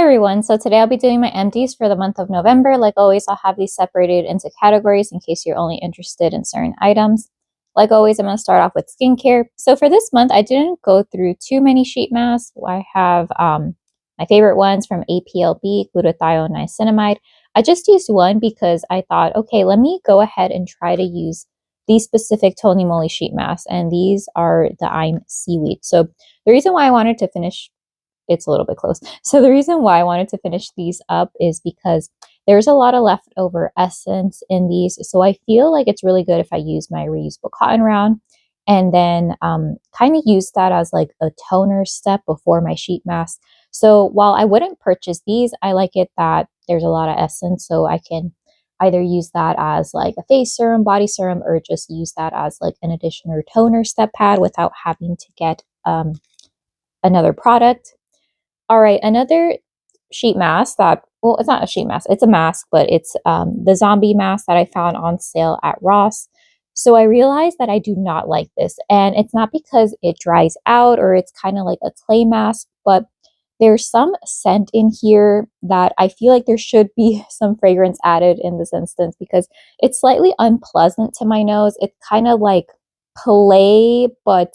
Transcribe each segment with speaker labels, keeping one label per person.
Speaker 1: everyone, so today I'll be doing my empties for the month of November. Like always, I'll have these separated into categories in case you're only interested in certain items. Like always, I'm going to start off with skincare. So for this month, I didn't go through too many sheet masks. I have my favorite ones from APLB, glutathione niacinamide. I just used one because I thought, okay, let me go ahead and try to use these specific Tony Moly sheet masks, and these are the I'm Seaweed. So the reason why I wanted to finish it's a little bit close. So the reason why I wanted to finish these up is because there's a lot of leftover essence in these. So I feel like it's really good if I use my reusable cotton round and then kind of use that as like a toner step before my sheet mask. So while I wouldn't purchase these, I like it that there's a lot of essence. So I can either use that as like a face serum, body serum, or just use that as like an additional toner step pad without having to get another product. All right, another sheet mask that, well, it's not a sheet mask, it's a mask, but it's the zombie mask that I found on sale at Ross. So I realized that I do not like this, and it's not because it dries out or it's kind of like a clay mask, but there's some scent in here that I feel like there should be some fragrance added in this instance because it's slightly unpleasant to my nose. It's kind of like clay, but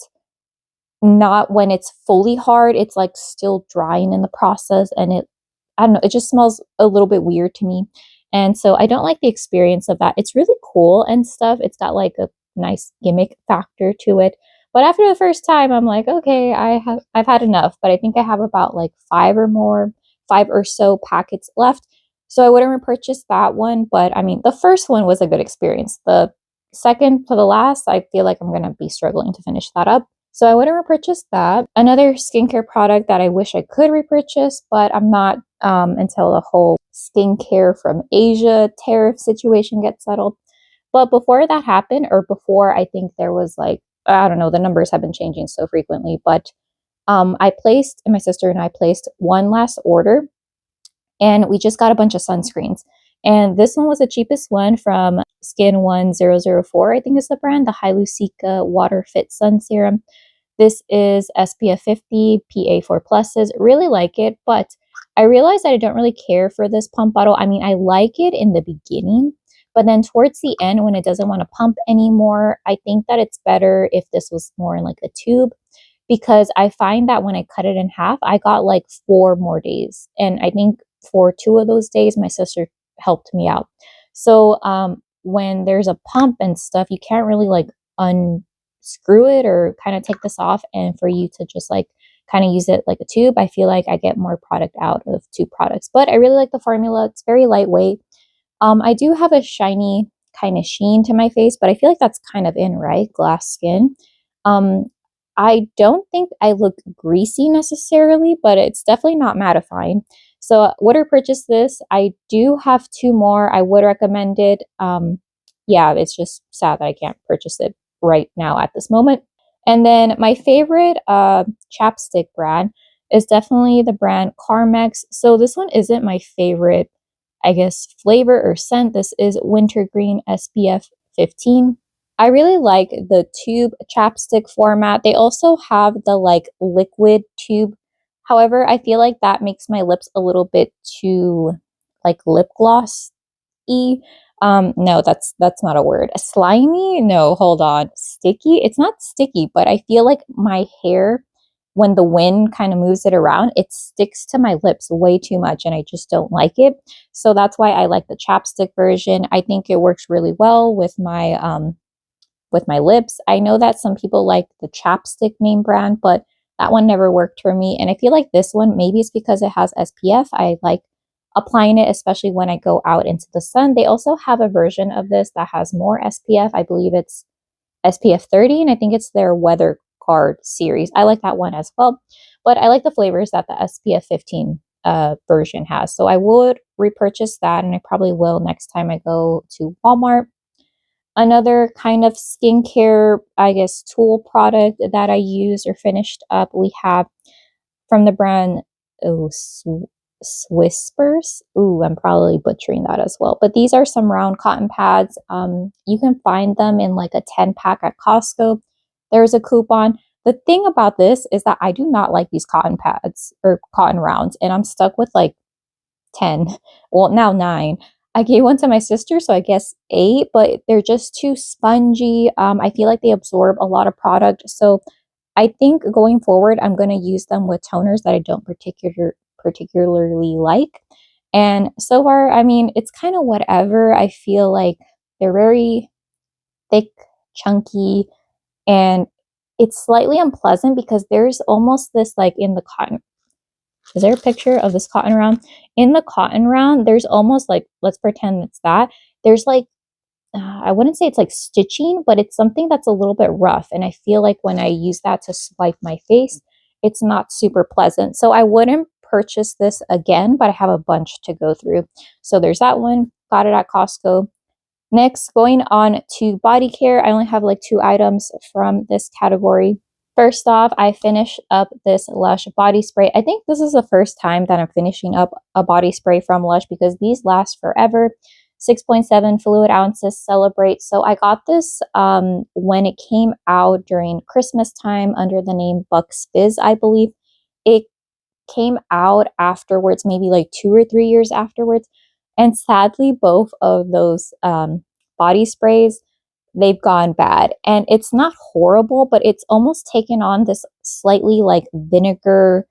Speaker 1: not when it's fully hard. It's like still drying in the process, and I don't know, it just smells a little bit weird to me. And so I don't like the experience of that. It's really cool and stuff. It's got like a nice gimmick factor to it. But after the first time, I'm like, okay, I've had enough. But I think I have about like five or so packets left. So I wouldn't repurchase that one. But I mean, the first one was a good experience. The second to the last, I feel like I'm gonna be struggling to finish that up. So I wouldn't repurchase that. Another skincare product that I wish I could repurchase, but I'm not until the whole skincare from Asia tariff situation gets settled. But before that happened, or before I think there was like, I don't know, the numbers have been changing so frequently, but my sister and I placed one last order, and we just got a bunch of sunscreens. And this one was the cheapest one from Skin 1004, I think is the brand, the Hylucica Water Fit Sun Serum. This is SPF 50, PA4 pluses. Really like it, but I realized that I don't really care for this pump bottle. I mean, I like it in the beginning, but then towards the end when it doesn't want to pump anymore, I think that it's better if this was more in like a tube, because I find that when I cut it in half, I got like 4 more days. And I think for 2 of those days, my sister helped me out. So when there's a pump and stuff, you can't really like unscrew it or kind of take this off, and for you to just like kind of use it like a tube, I feel like I get more product out of 2 products. But I really like the formula. It's very lightweight. I do have a shiny kind of sheen to my face, but I feel like that's kind of in, right? Glass skin. I don't think I look greasy necessarily, but it's definitely not mattifying. So would I purchase this? I do have 2 more. I would recommend it. Yeah, it's just sad that I can't purchase it right now at this moment. And then my favorite chapstick brand is definitely the brand Carmex. So this one isn't my favorite, I guess, flavor or scent. This is Wintergreen SPF 15. I really like the tube chapstick format. They also have the like liquid tube. However, I feel like that makes my lips a little bit too like lip gloss-y. No, that's not a word. Slimy? No, hold on. Sticky? It's not sticky, but I feel like my hair, when the wind kind of moves it around, it sticks to my lips way too much, and I just don't like it. So that's why I like the chapstick version. I think it works really well with my lips. I know that some people like the chapstick name brand, but that one never worked for me. And I feel like this one, maybe it's because it has SPF. I like applying it, especially when I go out into the sun. They also have a version of this that has more SPF. I believe it's SPF 30, and I think it's their weather card series. I like that one as well, but I like the flavors that the SPF 15 version has. So I would repurchase that, and I probably will next time I go to Walmart. Another kind of skincare, I guess, tool product that I used or finished up, we have from the brand Whispers. Ooh, I'm probably butchering that as well. But these are some round cotton pads. You can find them in like a 10-pack at Costco. There's a coupon. The thing about this is that I do not like these cotton pads or cotton rounds, and I'm stuck with like 10, well, now 9. I gave one to my sister, so I guess 8, but they're just too spongy. I feel like they absorb a lot of product. So I think going forward, I'm going to use them with toners that I don't particularly like. And so far, I mean, it's kind of whatever. I feel like they're very thick, chunky, and it's slightly unpleasant because there's almost this like in the cotton. Is there a picture of this cotton round? In the cotton round, there's almost like, let's pretend it's that. There's like, I wouldn't say it's like stitching, but it's something that's a little bit rough. And I feel like when I use that to swipe my face, it's not super pleasant. So I wouldn't purchase this again, but I have a bunch to go through. So there's that one. Got it at Costco. Next, going on to body care, I only have like 2 items from this category. First off, I finished up this Lush body spray. I think this is the first time that I'm finishing up a body spray from Lush because these last forever. 6.7 fluid ounces, celebrate. So I got this when it came out during Christmas time under the name Bucks Fizz, I believe. It came out afterwards, maybe like 2 or 3 years afterwards. And sadly, both of those body sprays, they've gone bad. And it's not horrible, but it's almost taken on this slightly like vinegar-esque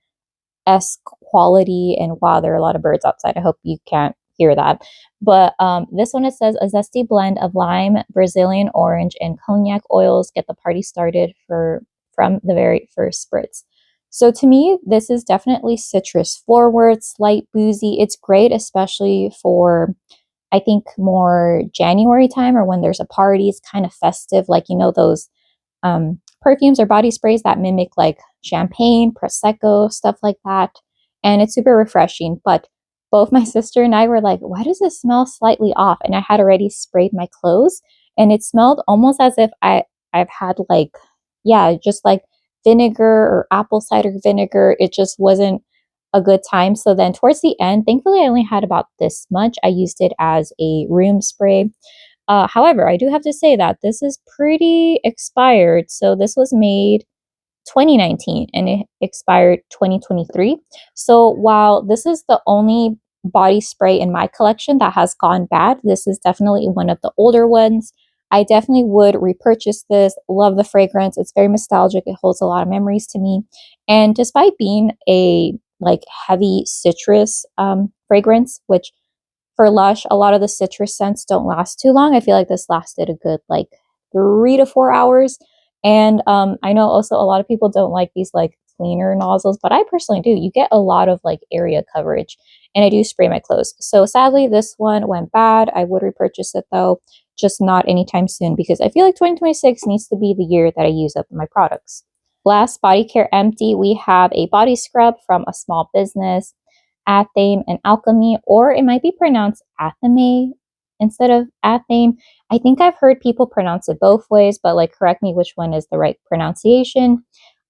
Speaker 1: quality. And wow, there are a lot of birds outside. I hope you can't hear that. But this one, it says a zesty blend of lime, Brazilian orange, and cognac oils get the party started from the very first spritz. So to me, this is definitely citrus forward, slight boozy. It's great, especially for, I think, more January time or when there's a party. It's kind of festive, like, you know, those perfumes or body sprays that mimic like champagne, Prosecco, stuff like that. And it's super refreshing. But both my sister and I were like, why does this smell slightly off? And I had already sprayed my clothes and it smelled almost as if I've had like, yeah, just like vinegar or apple cider vinegar. It just wasn't a good time. So then towards the end, thankfully I only had about this much. I used it as a room spray. However, I do have to say that this is pretty expired. So this was made 2019 and it expired 2023. So while this is the only body spray in my collection that has gone bad, this is definitely one of the older ones. I definitely would repurchase this. Love the fragrance. It's very nostalgic. It holds a lot of memories to me. And despite being a like heavy citrus fragrance, which for Lush, a lot of the citrus scents don't last too long. I feel like this lasted a good like 3 to 4 hours. And I know also a lot of people don't like these like cleaner nozzles, but I personally do. You get a lot of like area coverage and I do spray my clothes. So sadly, this one went bad. I would repurchase it though, just not anytime soon because I feel like 2026 needs to be the year that I use up my products. Last, Bodycare Empty, we have a body scrub from a small business, Athame and Alchemy, or it might be pronounced Athame instead of Athame. I think I've heard people pronounce it both ways, but like correct me which one is the right pronunciation.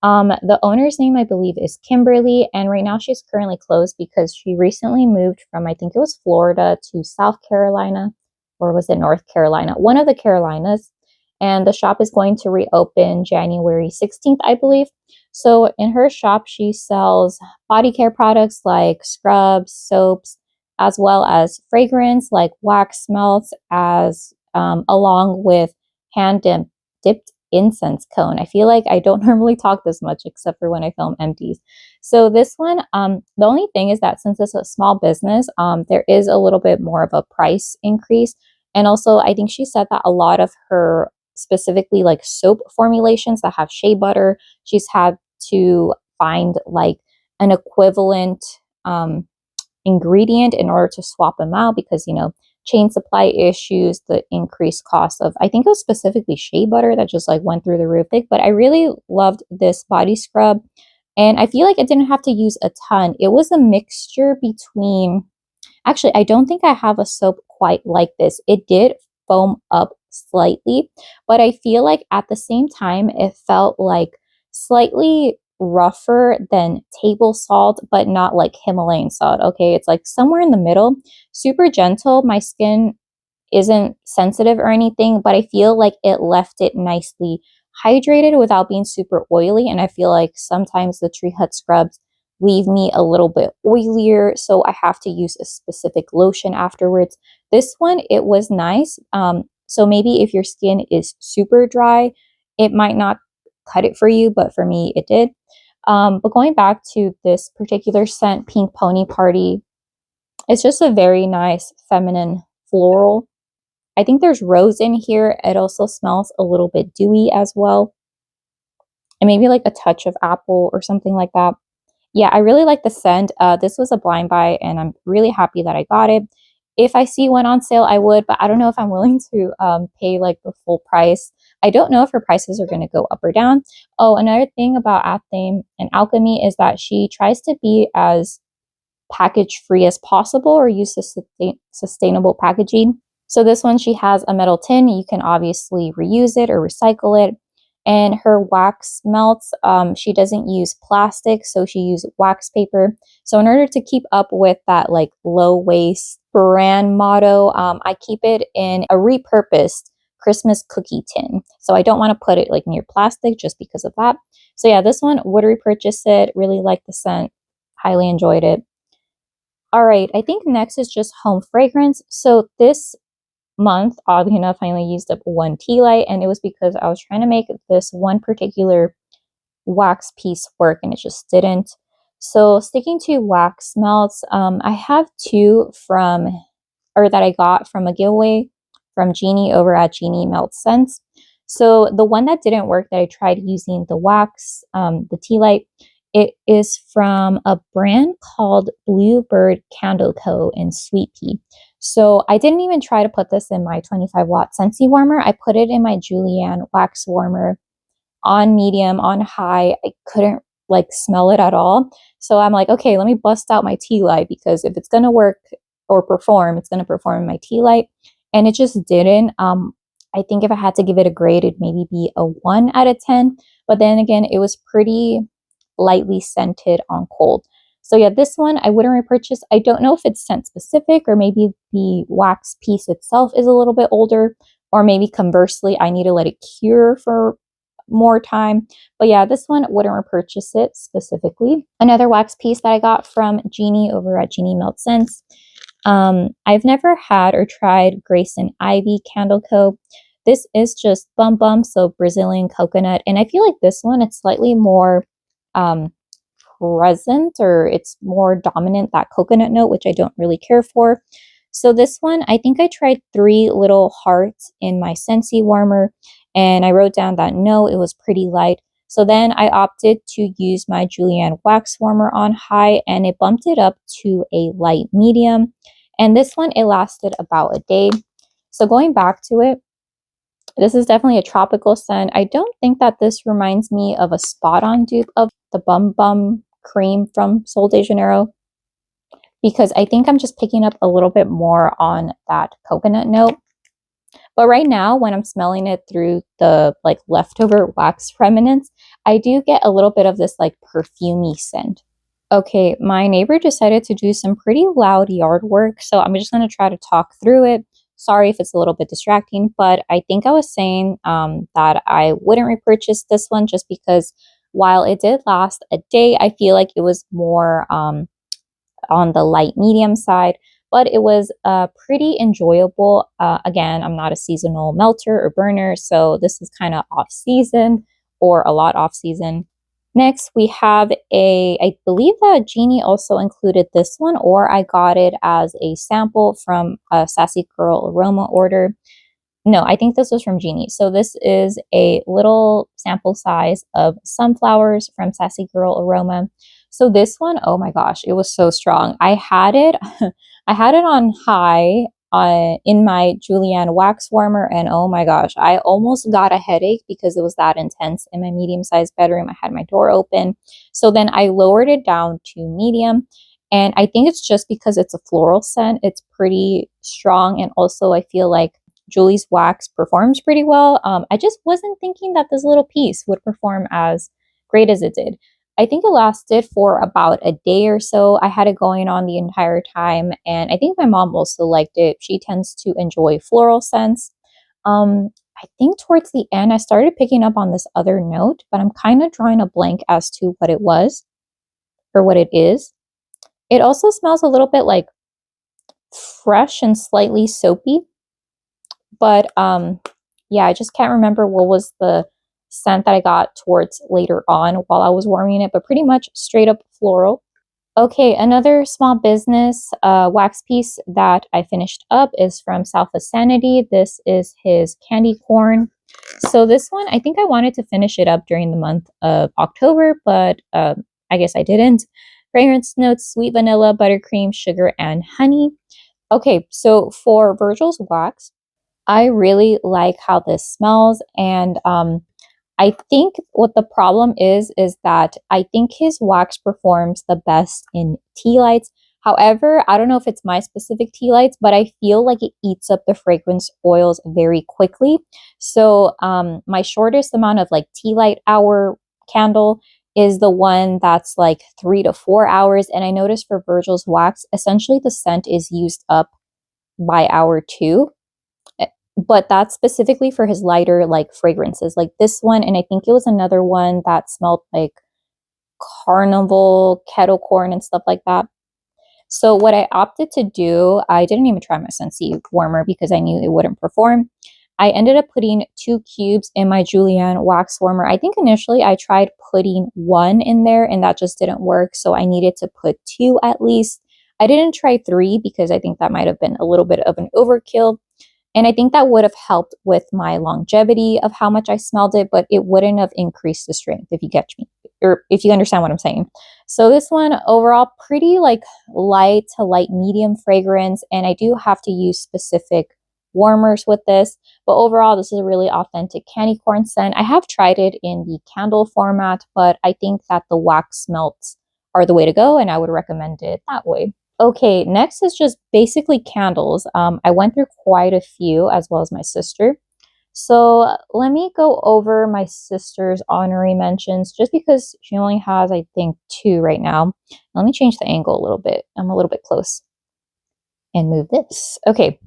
Speaker 1: The owner's name, I believe, is Kimberly, and right now she's currently closed because she recently moved from, I think it was Florida to South Carolina, or was it North Carolina? One of the Carolinas. And the shop is going to reopen January 16th, I believe. So in her shop, she sells body care products like scrubs, soaps, as well as fragrance like wax melts, as along with hand dipped incense cone. I feel like I don't normally talk this much except for when I film empties. So this one, the only thing is that since it's a small business, there is a little bit more of a price increase. And also, I think she said that a lot of her specifically like soap formulations that have shea butter, she's had to find like an equivalent ingredient in order to swap them out because, you know, chain supply issues, the increased cost of, I think it was specifically shea butter that just like went through the roof. But I really loved this body scrub and I feel like I didn't have to use a ton. It was a mixture between, actually, I don't think I have a soap quite like this. It did foam up slightly, but I feel like at the same time, it felt like slightly rougher than table salt, but not like Himalayan salt. Okay, it's like somewhere in the middle, super gentle. My skin isn't sensitive or anything, but I feel like it left it nicely hydrated without being super oily. And I feel like sometimes the Tree Hut scrubs, leave me a little bit oilier, so I have to use a specific lotion afterwards. This one, it was nice. So maybe if your skin is super dry, it might not cut it for you, but for me, it did. But going back to this particular scent, Pink Pony Party, it's just a very nice feminine floral. I think there's rose in here. It also smells a little bit dewy as well. And maybe like a touch of apple or something like that. Yeah, I really like the scent. This was a blind buy and I'm really happy that I got it. If I see one on sale, I would, but I don't know if I'm willing to pay like the full price. I don't know if her prices are going to go up or down. Oh, another thing about Athame and Alchemy is that she tries to be as package free as possible or use sustainable packaging. So this one, she has a metal tin. You can obviously reuse it or recycle it. And her wax melts, she doesn't use plastic, so she uses wax paper. So in order to keep up with that like low waste brand motto, I keep it in a repurposed Christmas cookie tin. So I don't want to put it like near plastic just because of that. So yeah, this one, would repurchase it. Really like the scent. Highly enjoyed it. All right, I think next is just home fragrance. So this month, oddly enough, I only used up one tea light, and it was because I was trying to make this one particular wax piece work and it just didn't. So sticking to wax melts, I have two that I got from a giveaway from Jeannie over at Jeannie Melt Scents. So the one that didn't work that I tried using the wax, the tea light, it is from a brand called Bluebird Candle Co. in Sweet Pea. So I didn't even try to put this in my 25-watt Scentsy warmer. I put it in my Julienne wax warmer on medium, on high. I couldn't like smell it at all. So I'm like, okay, let me bust out my tea light because if it's going to work or perform, it's going to perform in my tea light. And it just didn't. I think if I had to give it a grade, it'd maybe be a 1 out of 10. But then again, it was pretty lightly scented on cold. So yeah, this one I wouldn't repurchase. I don't know if it's scent specific or maybe the wax piece itself is a little bit older, or maybe conversely, I need to let it cure for more time. But yeah, this one wouldn't repurchase it specifically. Another wax piece that I got from Jeannie over at Jeannie Melt Scents. I've never had or tried Grace and Ivy Candle Co. This is just Bum Bum, so Brazilian coconut. And I feel like this one, it's slightly more present, or it's more dominant, that coconut note, which I don't really care for. So this one, I think I tried 3 little hearts in my Scentsy warmer, and I wrote down that no, it was pretty light. So then I opted to use my Julienne wax warmer on high, and it bumped it up to a light medium. And this one, it lasted about a day. So going back to it, this is definitely a tropical scent. I don't think that this reminds me of a spot-on dupe of the Bum Bum cream from Sol de Janeiro, because I think I'm just picking up a little bit more on that coconut note. But right now, when I'm smelling it through the like leftover wax remnants, I do get a little bit of this like perfumey scent. Okay, my neighbor decided to do some pretty loud yard work, so I'm just going to try to talk through it. Sorry if it's a little bit distracting, but I think I was saying that I wouldn't repurchase this one just because while it did last a day, I feel like it was more on the light medium side, but it was pretty enjoyable. Again, I'm not a seasonal melter or burner, so this is kind of off season or a lot off season. Next, we have I believe that Jeannie also included this one, or I got it as a sample from a Sassy Girl Aroma order. No, I think this was from Jeannie. So this is a little sample size of sunflowers from Sassy Girl Aroma. So this one, oh my gosh, it was so strong. I had it, I had it on high in my Julienne wax warmer, and oh my gosh, I almost got a headache because it was that intense in my medium-sized bedroom. I had my door open. So then I lowered it down to medium. And I think it's just because it's a floral scent. It's pretty strong. And also I feel like Julie's wax performs pretty well. I just wasn't thinking that this little piece would perform as great as it did. I think it lasted for about a day or so. I had it going on the entire time, and I think my mom also liked it. She tends to enjoy floral scents. I think towards the end, I started picking up on this other note, but I'm kind of drawing a blank as to what it was. for what it is. It also smells a little bit like fresh and slightly soapy, but yeah, I just can't remember what was the scent that I got towards later on while I was warming it, but pretty much straight up floral. Okay, another small business wax piece that I finished up is from South of Sanity. This is his candy corn. So this one, I think I wanted to finish it up during the month of October, but I guess I didn't. Fragrance notes, sweet vanilla, buttercream, sugar, and honey. Okay, so for Virgil's wax, I really like how this smells, and I think what the problem is that I think his wax performs the best in tea lights. However, I don't know if it's my specific tea lights, but I feel like it eats up the fragrance oils very quickly. So my shortest amount of like tea light hour candle is the one that's like 3 to 4 hours. And I noticed for Virgil's wax, essentially the scent is used up by hour 2, but that's specifically for his lighter like fragrances like this one, and I think it was another one that smelled like carnival kettle corn and stuff like that. So what I opted to do, I didn't even try my Scentsy warmer because I knew it wouldn't perform. I ended up putting 2 cubes in my Julienne wax warmer. I think initially I tried putting 1 in there and that just didn't work, so I needed to put 2 at least. I didn't try 3 because I think that might have been a little bit of an overkill. And I think that would have helped with my longevity of how much I smelled it, but it wouldn't have increased the strength, if you catch me, or if you understand what I'm saying. So this one overall pretty like light to light medium fragrance, and I do have to use specific warmers with this, but overall this is a really authentic candy corn scent. I have tried it in the candle format, but I think that the wax melts are the way to go, and I would recommend it that way. Okay, next is just basically candles. I went through quite a few as well as my sister. So let me go over my sister's honorary mentions just because she only has, I think, 2 right now. Let me change the angle a little bit. I'm a little bit close and move this. Okay,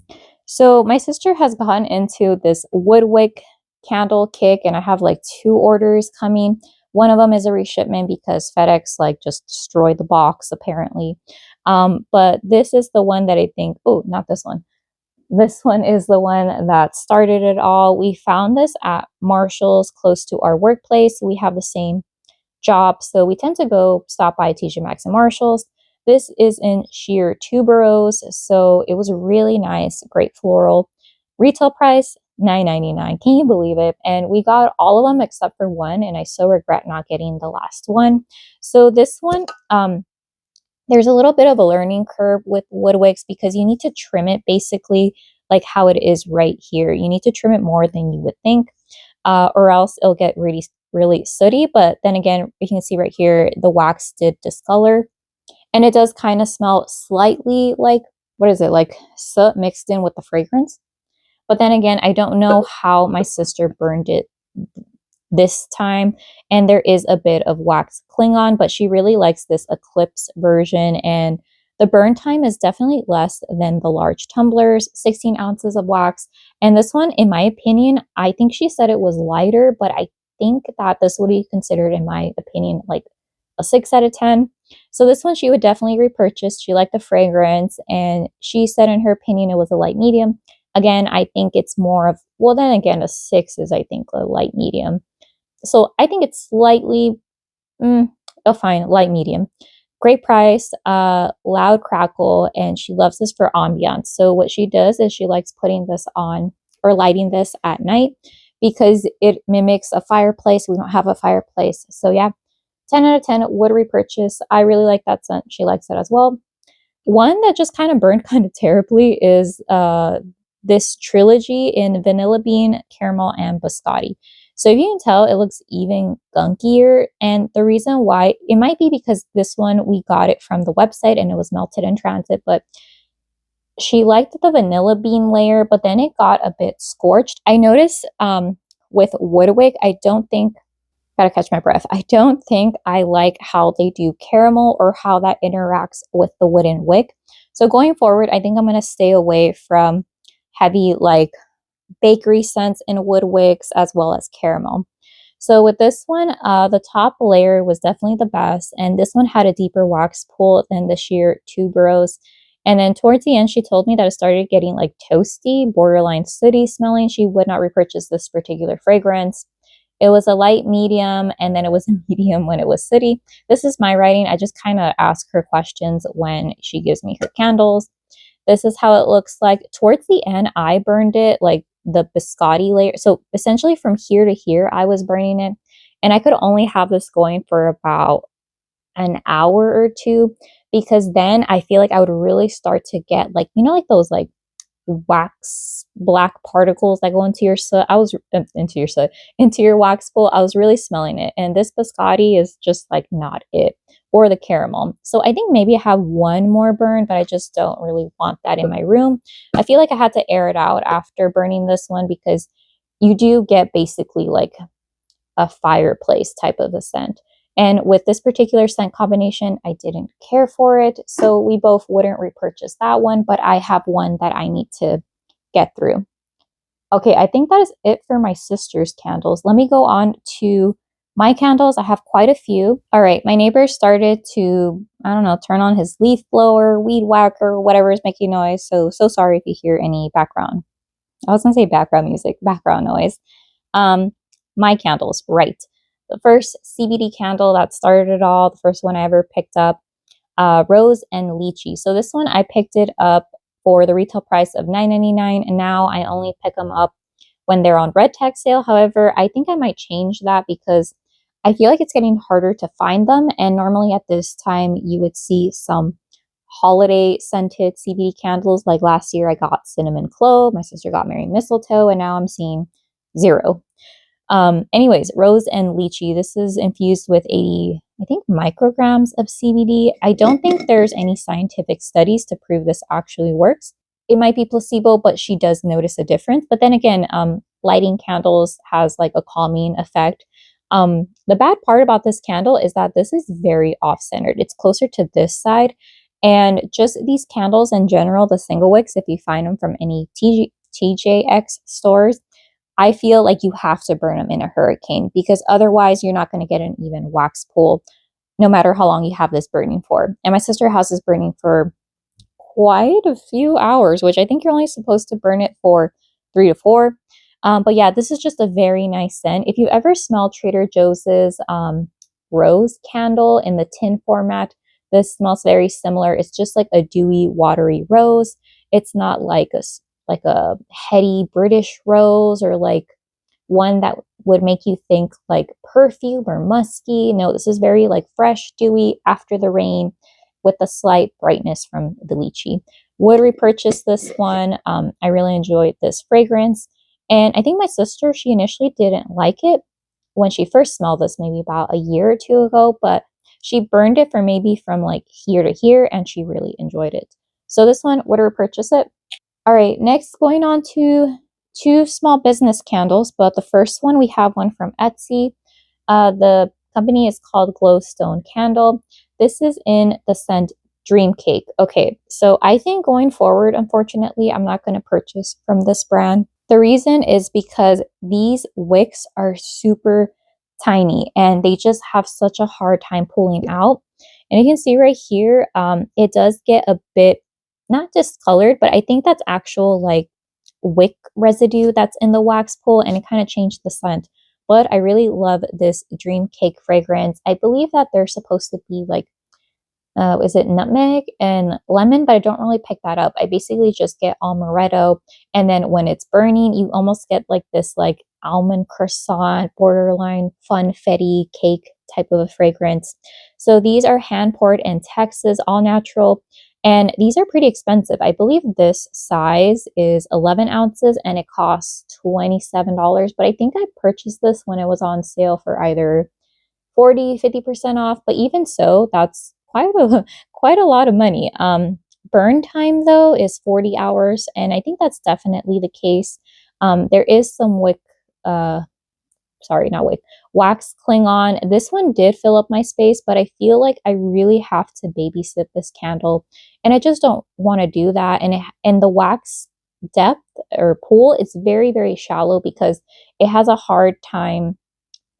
Speaker 1: so my sister has gotten into this Woodwick candle kick, and I have like 2 orders coming. One of them is a reshipment because FedEx like just destroyed the box apparently. But this is the one that I think, oh, not this one. This one is the one that started it all. We found this at Marshall's close to our workplace. We have the same job, so we tend to go stop by TJ Maxx and Marshall's. This is in sheer tuberose, so it was really nice, great floral. Retail price $9.99. Can you believe it? And we got all of them except for one, and I so regret not getting the last one. So this one, there's a little bit of a learning curve with Woodwicks because you need to trim it basically like how it is right here. You need to trim it more than you would think, or else it'll get really, really sooty. But then again, you can see right here, the wax did discolor, and it does kind of smell slightly like, what is it, like soot mixed in with the fragrance. But then again, I don't know how my sister burned it this time, and there is a bit of wax Klingon, but she really likes this Eclipse version, and the burn time is definitely less than the large tumblers, 16 ounces of wax. And this one, in my opinion, I think she said it was lighter, but I think that this would be considered, in my opinion, like a 6 out of 10. So this one she would definitely repurchase. She liked the fragrance, and she said in her opinion it was a light medium. Again, I think it's more of, well, then again, a 6 is, I think, a light medium. So I think it's slightly, fine, light medium. Great price, loud crackle, and she loves this for ambiance. So what she does is she likes putting this on or lighting this at night because it mimics a fireplace. We don't have a fireplace. So yeah, 10 out of 10 would repurchase. I really like that scent. She likes it as well. One that just kind of burned kind of terribly is this trilogy in vanilla bean, caramel, and biscotti. So if you can tell, it looks even gunkier. And the reason why, it might be because this one, we got it from the website and it was melted in transit, but she liked the vanilla bean layer, but then it got a bit scorched. I noticed with Woodwick, I don't think, gotta catch my breath, I don't think I like how they do caramel or how that interacts with the wooden wick. So going forward, I think I'm going to stay away from heavy like bakery scents in wood wicks as well as caramel. So with this one, the top layer was definitely the best, and this one had a deeper wax pull than the sheer tuberose. And then towards the end, she told me that it started getting like toasty, borderline sooty smelling. She would not repurchase this particular fragrance. It was a light medium, and then it was a medium when it was sooty. This is my writing. I just kind of ask her questions when she gives me her candles. This is how it looks like. Towards the end, I burned it like the biscotti layer. So essentially from here to here, I was burning it. And I could only have this going for about an hour or two, because then I feel like I would really start to get like, like those like wax black particles that go into your soot. I was into your soot, into your wax bowl. I was really smelling it. And this biscotti is just like not it, or the caramel. So I think maybe I have one more burn, but I just don't really want that in my room. I feel like I had to air it out after burning this one, because you do get basically like a fireplace type of a scent. And with this particular scent combination, I didn't care for it. So we both wouldn't repurchase that one, but I have one that I need to get through. Okay, I think that is it for my sister's candles. Let me go on to my candles. I have quite a few. All right, my neighbor started to, I don't know, turn on his leaf blower, weed whacker, whatever is making noise. So sorry if you hear any background. I was gonna say background music, background noise. My candles, right. The first CBD candle that started it all, the first one I ever picked up, rose and lychee. So this one I picked it up for the retail price of $9.99, and now I only pick them up when they're on red tag sale. However, I think I might change that because I feel like it's getting harder to find them, and normally at this time you would see some holiday scented CBD candles. Like last year I got cinnamon clove, my sister got Merry Mistletoe, and now I'm seeing zero. Anyways, rose and lychee. This is infused with 80, I think, micrograms of CBD. I don't think there's any scientific studies to prove this actually works. It might be placebo, but she does notice a difference. But then again, lighting candles has like a calming effect. The bad part about this candle is that this is very off-centered. It's closer to this side. And just these candles in general, the single wicks, if you find them from any TJX stores, I feel like you have to burn them in a hurricane, because otherwise you're not going to get an even wax pull no matter how long you have this burning for. And my sister has this burning for quite a few hours, which I think you're only supposed to burn it for 3 to 4. But yeah, this is just a very nice scent. If you ever smell Trader Joe's rose candle in the tin format, this smells very similar. It's just like a dewy, watery rose. It's not like a heady British rose, or like one that would make you think like perfume or musky. No, this is very like fresh, dewy, after the rain, with a slight brightness from the lychee. Would repurchase this one. I really enjoyed this fragrance. And I think my sister, she initially didn't like it when she first smelled this, maybe about a year or two ago, but she burned it for maybe from like here to here, and she really enjoyed it. So this one, would repurchase it. All right, next going on to two small business candles, but the first one, we have one from Etsy. The company is called Glowstone Candle. This is in the scent Dream Cake. Okay, so I think going forward, unfortunately, I'm not going to purchase from this brand. The reason is because these wicks are super tiny and they just have such a hard time pulling out. And you can see right here, it does get a bit, not discolored, but I think that's actual like wick residue that's in the wax pool, and it kind of changed the scent. But I really love this Dream Cake fragrance. I believe that they're supposed to be like, is it nutmeg and lemon? But I don't really pick that up. I basically just get amaretto, and then when it's burning, you almost get like this like almond croissant, borderline funfetti cake type of a fragrance. So these are hand poured in Texas, all natural. And these are pretty expensive. I believe this size is 11 ounces and it costs $27. But I think I purchased this when it was on sale for either 40-50% off. But even so, that's quite a lot of money. Burn time though is 40 hours, and I think that's definitely the case. There is some wick, sorry, not wick, wax cling on. This one did fill up my space, but I feel like I really have to babysit this candle, and I just don't want to do that. And the wax depth or pool is very, very shallow because it has a hard time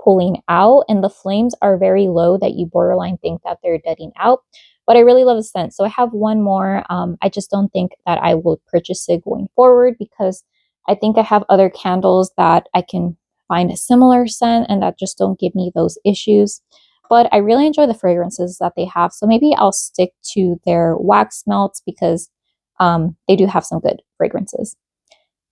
Speaker 1: pulling out, and the flames are very low that you borderline think that they're deading out. But I really love the scent. So I have one more. I just don't think that I will purchase it going forward because I think I have other candles that I can find a similar scent and that just don't give me those issues. But I really enjoy the fragrances that they have. So maybe I'll stick to their wax melts because they do have some good fragrances.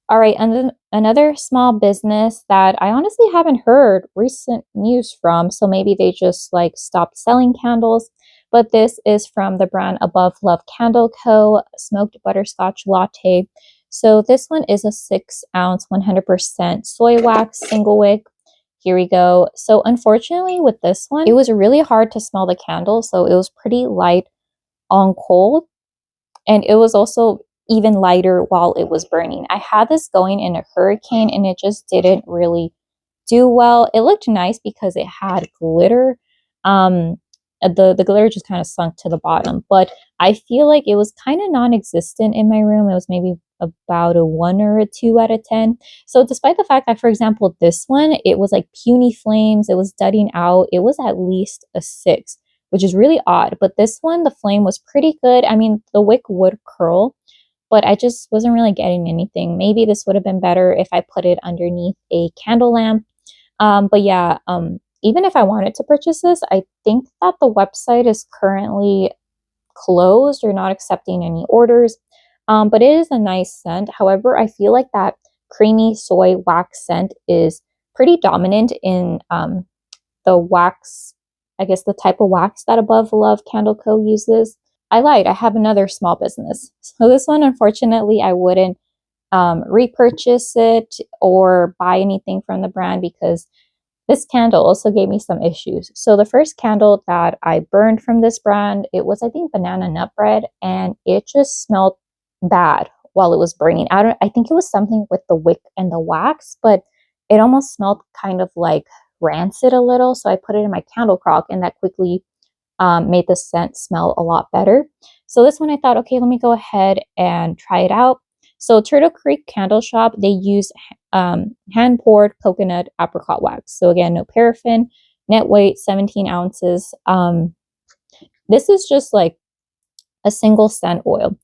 Speaker 1: All right, and then another small business that I honestly haven't heard recent news from, so maybe they just like stopped selling candles, but this is from the brand Above Love Candle Co. Smoked Butterscotch Latte. So this one is a 6-ounce, 100% soy wax single wick. Here we go. So unfortunately with this one, it was really hard to smell the candle, so it was pretty light on cold, and it was also even lighter while it was burning. I had this going in a hurricane and it just didn't really do well. It looked nice because it had glitter. The glitter just kind of sunk to the bottom, but I feel like it was kind of non-existent in my room. It was maybe about a 1 or a 2 out of 10. So despite the fact that, for example, this one, it was like puny flames, it was dudding out, it was at least a 6, which is really odd. But this one, the flame was pretty good. I mean, the wick would curl, but I just wasn't really getting anything. Maybe this would have been better if I put it underneath a candle lamp. But yeah, even if I wanted to purchase this, I think that the website is currently closed or not accepting any orders. But it is a nice scent. However, I feel like that creamy soy wax scent is pretty dominant in the wax, I guess the type of wax that Above Love Candle Co. uses. I lied, I have another small business. So this one, unfortunately, I wouldn't repurchase it or buy anything from the brand because this candle also gave me some issues. So the first candle that I burned from this brand, it was, I think, banana nut bread, and it just smelled bad while it was burning. I think it was something with the wick and the wax, but it almost smelled kind of like rancid a little. So I put it in my candle crock, and that quickly made the scent smell a lot better. So this one I thought, okay, let me go ahead and try it out. So Turtle Creek Candle Shop, they use hand-poured coconut apricot wax. So again, no paraffin, net weight 17 ounces. This is just like a single scent oil.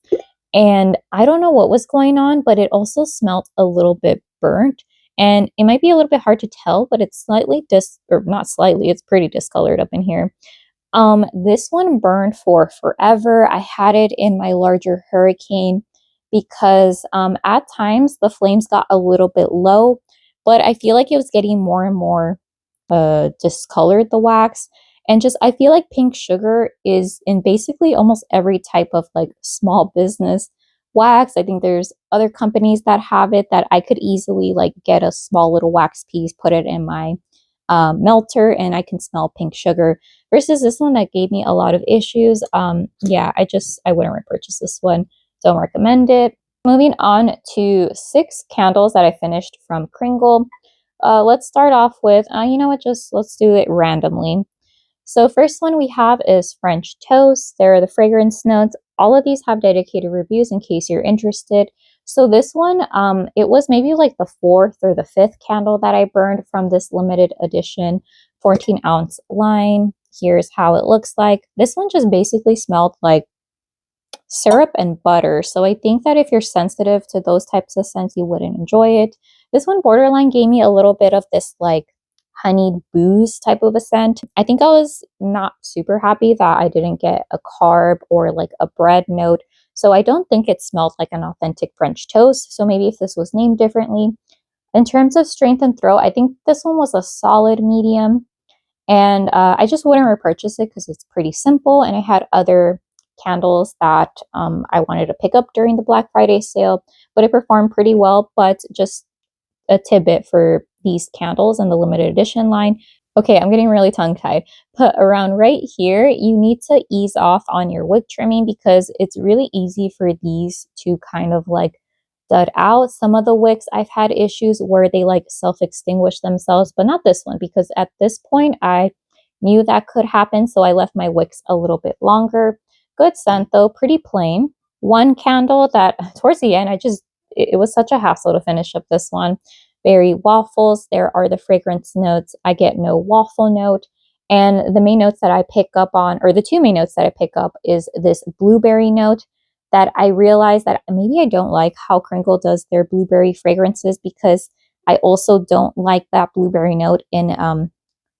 Speaker 1: And I don't know what was going on, but it also smelled a little bit burnt. And it might be a little bit hard to tell, but it's slightly or not slightly, it's pretty discolored up in here. This one burned for forever. I had it in my larger hurricane because at times the flames got a little bit low, but I feel like it was getting more and more discolored, the wax. And just, I feel like pink sugar is in basically almost every type of like small business wax. I think there's other companies that have it that I could easily like get a small little wax piece, put it in my melter, and I can smell pink sugar, versus this one that gave me a lot of issues. Yeah, I wouldn't repurchase this one. Don't recommend it. Moving on to 6 candles that I finished from Kringle. Let's start off with, you know what, just let's do it randomly. So first one we have is French Toast. There are the fragrance notes. All of these have dedicated reviews in case you're interested. So this one, it was maybe like the 4th or the 5th candle that I burned from this limited edition 14-ounce line. Here's how it looks like. This one just basically smelled like syrup and butter. So I think that if you're sensitive to those types of scents, you wouldn't enjoy it. This one borderline gave me a little bit of this like honeyed booze type of a scent. I think I was not super happy that I didn't get a carb or like a bread note. So I don't think it smelled like an authentic French toast. So maybe if this was named differently. In terms of strength and throw, I think this one was a solid medium. And I just wouldn't repurchase it because it's pretty simple. And I had other candles that I wanted to pick up during the Black Friday sale, but it performed pretty well. But just a tidbit for these candles in the limited edition line. Okay, I'm getting really tongue-tied, but around right here, you need to ease off on your wick trimming because it's really easy for these to kind of like dud out. Some of the wicks I've had issues where they like self-extinguish themselves, but not this one because at this point I knew that could happen, so I left my wicks a little bit longer. Good scent though, pretty plain. One candle that towards the end, it was such a hassle to finish up this one. berry waffles. There are the fragrance notes. I get no waffle note. And the main notes that I pick up on, or the two main notes that I pick up, is this blueberry note that I realize that maybe I don't like how Kringle does their blueberry fragrances, because I also don't like that blueberry note in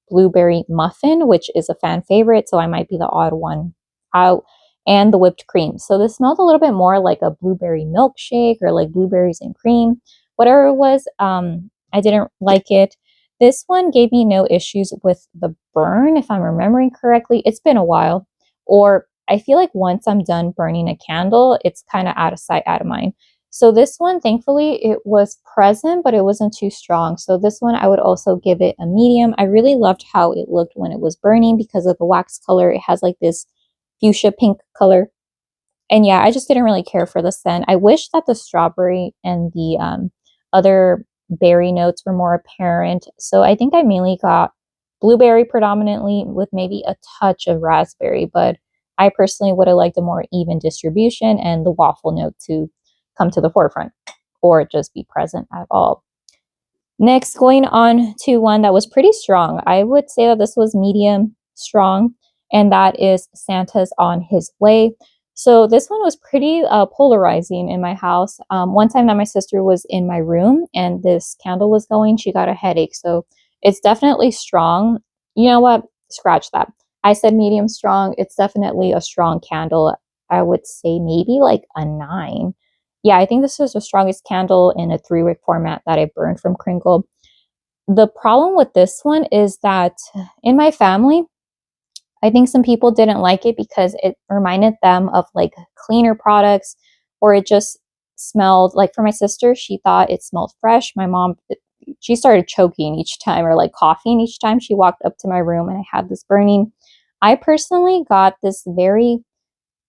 Speaker 1: blueberry muffin, which is a fan favorite. So I might be the odd one out. And the whipped cream. So this smelled a little bit more like a blueberry milkshake or like blueberries and cream. Whatever it was, I didn't like it. This one gave me no issues with the burn, if I'm remembering correctly. It's been a while. Or I feel like once I'm done burning a candle, it's kind of out of sight, out of mind. So this one, thankfully, it was present, but it wasn't too strong. So this one, I would also give it a medium. I really loved how it looked when it was burning because of the wax color. It has like this fuchsia pink color. And yeah, I just didn't really care for the scent. I wish that the strawberry and the other berry notes were more apparent. So I think I mainly got blueberry predominantly with maybe a touch of raspberry, but I personally would have liked a more even distribution and the waffle note to come to the forefront or just be present at all. Next, going on to one that was pretty strong. I would say that this was medium strong, and that is Santa's on His Way. So this one was pretty polarizing in my house. One time that my sister was in my room and this candle was going, she got a headache. So it's definitely strong. You know what? Scratch that. I said medium strong. It's definitely a strong candle. I would say maybe like a 9. Yeah, I think this is the strongest candle in a 3-wick format that I burned from Kringle. The problem with this one is that in my family, I think some people didn't like it because it reminded them of like cleaner products, or it just smelled like, for my sister, she thought it smelled fresh. My mom, she started choking each time or like coughing each time she walked up to my room and I had this burning. I personally got this very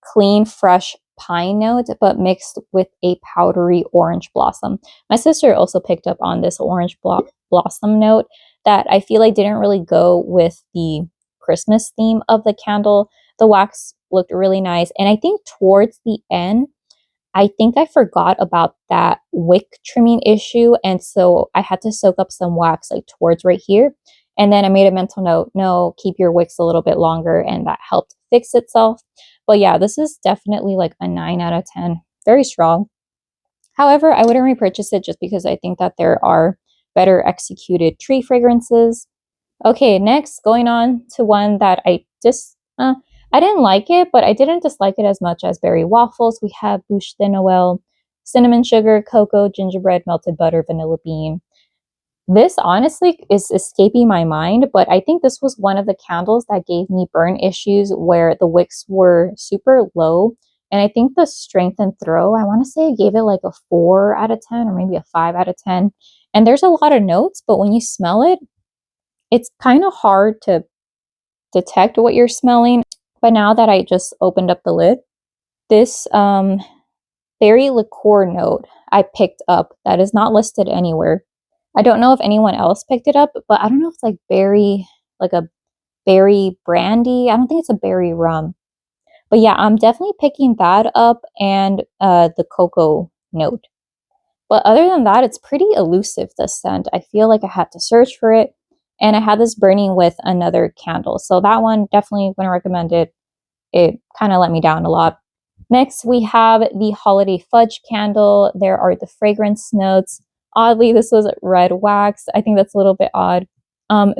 Speaker 1: clean, fresh pine note, but mixed with a powdery orange blossom. My sister also picked up on this orange blossom note that I feel like didn't really go with the Christmas theme of the candle. The wax looked really nice. And I think towards the end, I think I forgot about that wick trimming issue. And so I had to soak up some wax like towards right here. And then I made a mental note, no, keep your wicks a little bit longer. And that helped fix itself. But yeah, this is definitely like a 9 out of 10. Very strong. However, I wouldn't repurchase it just because I think that there are better executed tree fragrances. Okay, next, going on to one that I didn't like it, but I didn't dislike it as much as berry waffles. We have Bûche de Noël, cinnamon sugar, cocoa, gingerbread, melted butter, vanilla bean. This honestly is escaping my mind, but I think this was one of the candles that gave me burn issues where the wicks were super low. And I think the strength and throw, I want to say I gave it like a 4 out of 10 or maybe a 5 out of 10. And there's a lot of notes, but when you smell it, it's kind of hard to detect what you're smelling. But now that I just opened up the lid, this berry liqueur note I picked up that is not listed anywhere. I don't know if anyone else picked it up, but I don't know if it's like berry, like a berry brandy. I don't think it's a berry rum. But yeah, I'm definitely picking that up, and the cocoa note. But other than that, it's pretty elusive, this scent. I feel like I had to search for it. And I had this burning with another candle. So that one, definitely wouldn't recommend it. It kind of let me down a lot. Next, we have the Holiday Fudge candle. There are the fragrance notes. Oddly, this was red wax. I think that's a little bit odd.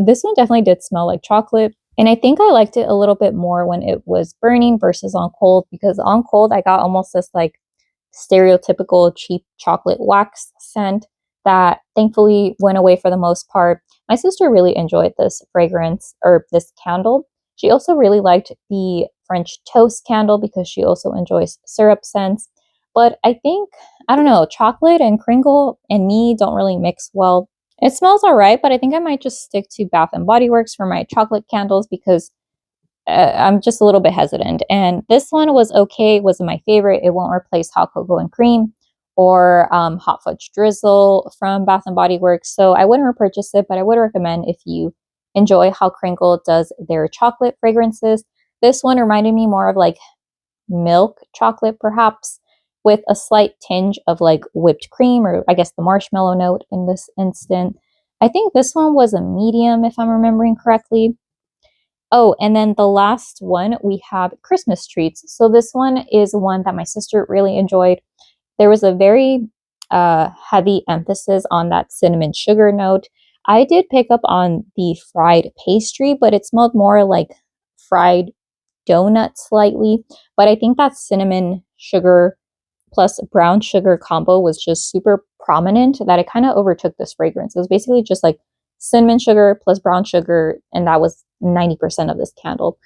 Speaker 1: This one definitely did smell like chocolate. And I think I liked it a little bit more when it was burning versus on cold, because on cold, I got almost this like stereotypical cheap chocolate wax scent that thankfully went away for the most part. My sister really enjoyed this fragrance or this candle. She also really liked the French toast candle because she also enjoys syrup scents. But I think, I don't know, chocolate and Kringle and me don't really mix well. It smells all right, but I think I might just stick to Bath and Body Works for my chocolate candles because I'm just a little bit hesitant. And this one was okay, wasn't my favorite. It won't replace Hot Cocoa and Cream or Hot Fudge Drizzle from Bath and Body Works. So I wouldn't repurchase it, but I would recommend if you enjoy how Kringle does their chocolate fragrances. This one reminded me more of like milk chocolate, perhaps. with a slight tinge of like whipped cream, or I guess the marshmallow note in this instant. I think this one was a medium if I'm remembering correctly. Oh, and then the last one, we have Christmas treats. So this one is one that my sister really enjoyed. There was a very heavy emphasis on that cinnamon sugar note. I did pick up on the fried pastry, but it smelled more like fried donut slightly. But I think that cinnamon sugar plus brown sugar combo was just super prominent that it kind of overtook this fragrance. It was basically just like cinnamon sugar plus brown sugar, and that was 90% of this candle.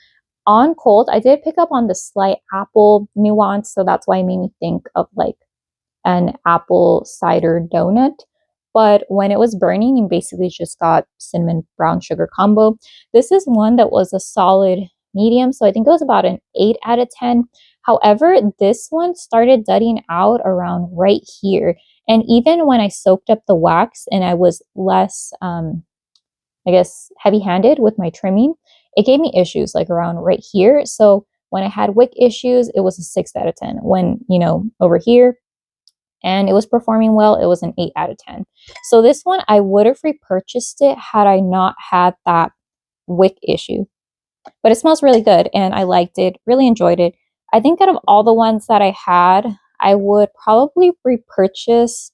Speaker 1: On cold, I did pick up on the slight apple nuance, so that's why it made me think of like an apple cider donut. But when it was burning, you basically just got cinnamon brown sugar combo. This is one that was a solid medium, so I think it was about an 8 out of 10. However, this one started dudding out around right here. And even when I soaked up the wax and I was less, I guess, heavy handed with my trimming, it gave me issues like around right here. So when I had wick issues, it was a 6 out of 10. When, over here, and it was performing well, it was an 8 out of 10. So this one, I would have repurchased it had I not had that wick issue. But it smells really good and I liked it, really enjoyed it. I think out of all the ones that I had, I would probably repurchase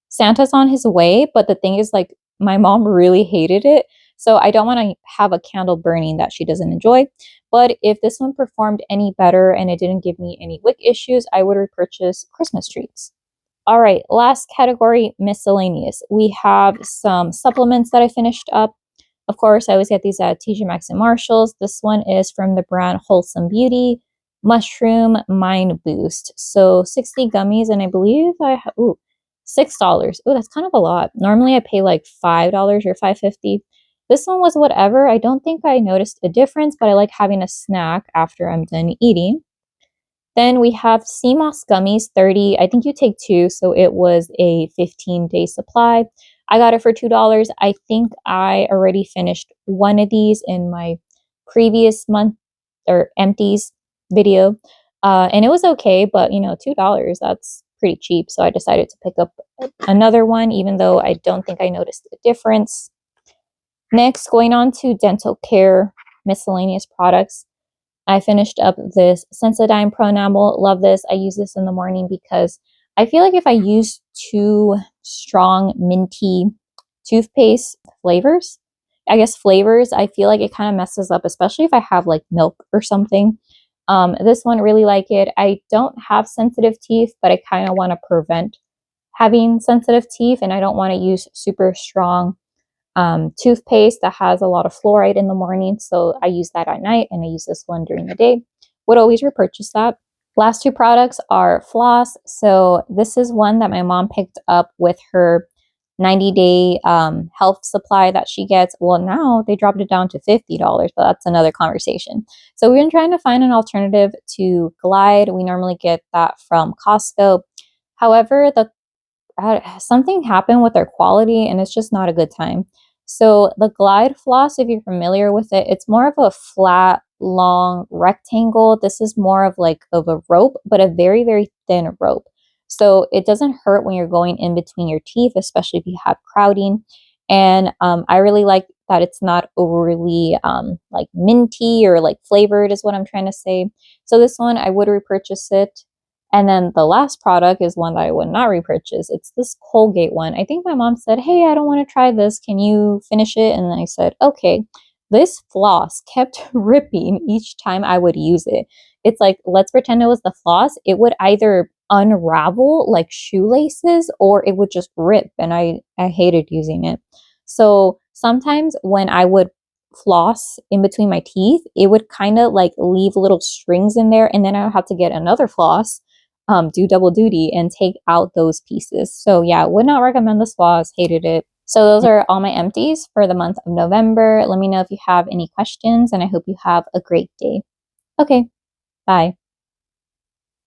Speaker 1: Santa's on His Way. But the thing is, like, my mom really hated it. So I don't want to have a candle burning that she doesn't enjoy. But if this one performed any better and it didn't give me any wick issues, I would repurchase Christmas treats. All right, last category, miscellaneous. We have some supplements that I finished up. Of course, I always get these at TJ Maxx and Marshalls. This one is from the brand Wholesome Beauty, Mushroom Mind Boost. So 60 gummies, and I believe I have, $6. Oh, that's kind of a lot. Normally I pay like $5 or $5.50. This one was whatever. I don't think I noticed a difference, but I like having a snack after I'm done eating. Then we have sea moss gummies, 30. I think you take 2, so it was a 15-day supply. I got it for $2. I think I already finished one of these in my previous month or empties video. And it was okay, but $2, that's pretty cheap. So I decided to pick up another one, even though I don't think I noticed a difference. Next, going on to dental care miscellaneous products. I finished up this Sensodyne Pro Enamel. Love this. I use this in the morning because I feel like if I use too strong minty toothpaste flavors, I feel like it kind of messes up, especially if I have like milk or something. This one, really like it. I don't have sensitive teeth, but I kind of want to prevent having sensitive teeth, and I don't want to use super strong toothpaste that has a lot of fluoride in the morning. So I use that at night and I use this one during the day. Would always repurchase that. Last 2 products are floss. So this is one that my mom picked up with her 90-day health supply that she gets. Well, now they dropped it down to $50, but that's another conversation. So we've been trying to find an alternative to Glide. We normally get that from Costco. However, something happened with their quality and it's just not a good time. So the Glide floss, if you're familiar with it, it's more of a flat, long rectangle. This is more of a rope, but a very, very thin rope. So it doesn't hurt when you're going in between your teeth, especially if you have crowding. And I really like that it's not overly like minty or like flavored is what I'm trying to say. So this one, I would repurchase it. And then the last product is one that I would not repurchase. It's this Colgate one. I think my mom said, "Hey, I don't want to try this. Can you finish it?" And I said, "Okay." This floss kept ripping each time I would use it. It's like, let's pretend it was the floss. It would either unravel like shoelaces or it would just rip. And I hated using it. So sometimes when I would floss in between my teeth, it would kind of like leave little strings in there. And then I would have to get another floss, do double duty and take out those pieces. So yeah, would not recommend this floss, hated it. So those are all my empties for the month of November. Let me know if you have any questions and I hope you have a great day. Okay, bye.